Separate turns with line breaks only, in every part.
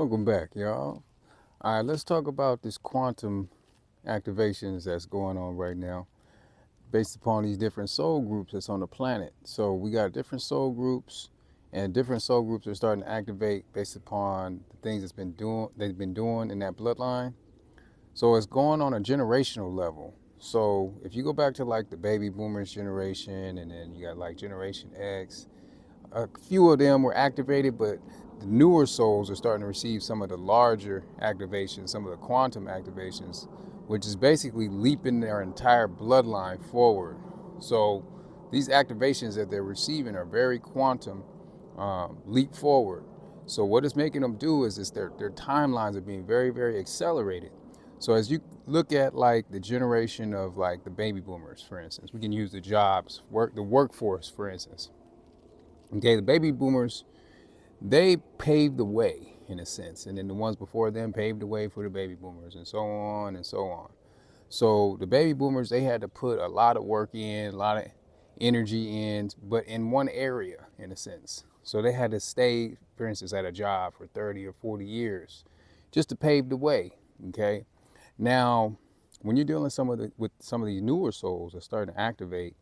Welcome back, y'all. All right, let's talk about this quantum activations that's going on right now based upon these different soul groups that's on the planet. So we got different soul groups, and different soul groups are starting to activate based upon the things they've been doing in that bloodline. So it's going on a generational level. So if you go back to like the baby boomers generation, and then you got like Generation X, a few of them were activated, but the newer souls are starting to receive some of the larger activations, some of the quantum activations, which is basically leaping their entire bloodline forward. So these activations that they're receiving are very quantum, leap forward. So what it's making them do is their timelines are being very, very accelerated. So as you look at like the generation of like the baby boomers, for instance, we can use the the workforce, for instance. Okay, the baby boomers, they paved the way in a sense, and then the ones before them paved the way for the baby boomers, and so on and so on. So the baby boomers, they had to put a lot of work in, a lot of energy in, but in one area in a sense. So they had to stay, for instance, at a job for 30 or 40 years just to pave the way. Okay, now when you're dealing with some of these newer souls that starting to activate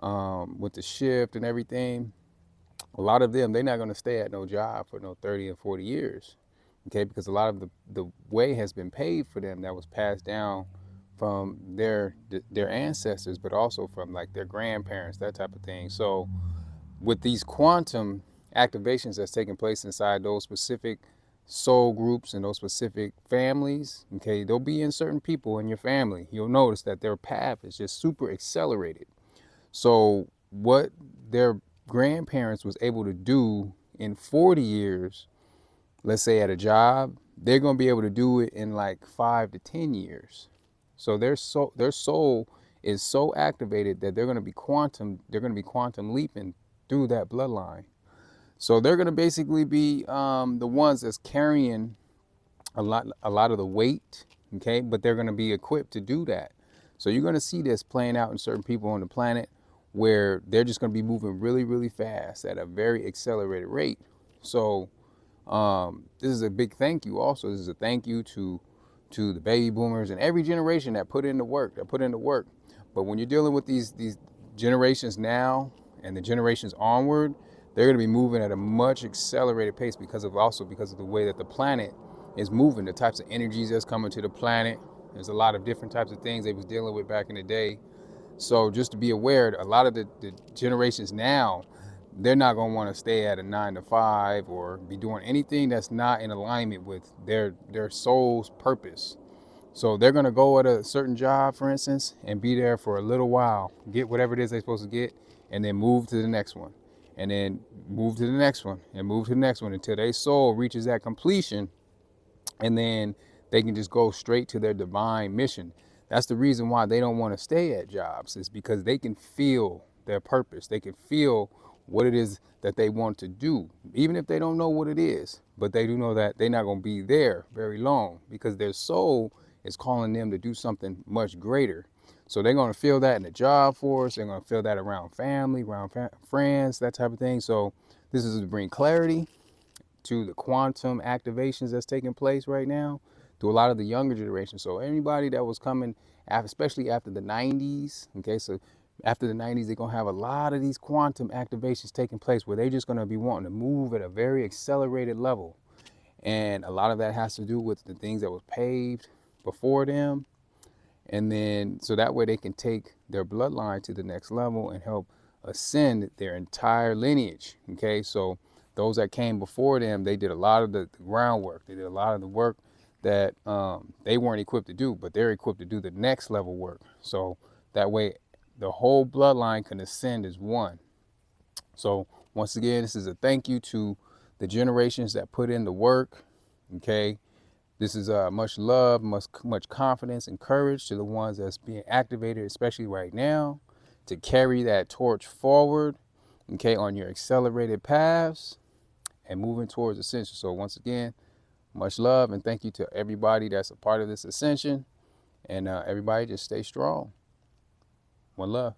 with the shift and everything, a lot of them, they're not going to stay at no job for no 30 and 40 years. Okay, because a lot of the way has been paid for them that was passed down from their ancestors, but also from like their grandparents, that type of thing. So with these quantum activations that's taking place inside those specific soul groups and those specific families, okay, they'll be in certain people in your family. You'll notice that their path is just super accelerated. So what their grandparents was able to do in 40 years, let's say at a job, they're going to be able to do it in like 5 to 10 years. So their soul is so activated that they're going to be quantum leaping through that bloodline. So they're going to basically be the ones that's carrying a lot of the weight, okay? But they're going to be equipped to do that. So you're going to see this playing out in certain people on the planet where they're just going to be moving really, really fast at a very accelerated rate. So this is a big thank you. Also, this is a thank you to the baby boomers and every generation that put in the work. But when you're dealing with these generations now and the generations onward, they're going to be moving at a much accelerated pace because of the way that the planet is moving, the types of energies that's coming to the planet. There's a lot of different types of things they was dealing with back in the day. So just to be aware, a lot of the generations now, they're not going to want to stay at a 9 to 5 or be doing anything that's not in alignment with their soul's purpose. So they're going to go at a certain job, for instance, and be there for a little while, get whatever it is they're supposed to get, and then move to the next one, and then move to the next one, and move to the next one until their soul reaches that completion, and then they can just go straight to their divine mission. That's the reason why they don't want to stay at jobs, is because they can feel their purpose. They can feel what it is that they want to do, even if they don't know what it is. But they do know that they're not going to be there very long because their soul is calling them to do something much greater. So they're going to feel that in the job force. They're going to feel that around family, around friends, that type of thing. So this is to bring clarity to the quantum activations that's taking place right now to a lot of the younger generation. So anybody that was coming, especially after the 90s, okay, so after the 90s, they're going to have a lot of these quantum activations taking place where they're just going to be wanting to move at a very accelerated level. And a lot of that has to do with the things that was paved before them. And then, so that way they can take their bloodline to the next level and help ascend their entire lineage, okay? So those that came before them, they did a lot of the groundwork. They did a lot of the work that they weren't equipped to do, but they're equipped to do the next level work. So that way the whole bloodline can ascend as one. So once again, this is a thank you to the generations that put in the work, okay? This is much love, much confidence and courage to the ones that's being activated, especially right now, to carry that torch forward, okay, on your accelerated paths and moving towards ascension. So once again, much love and thank you to everybody that's a part of this ascension. And everybody just stay strong. One love.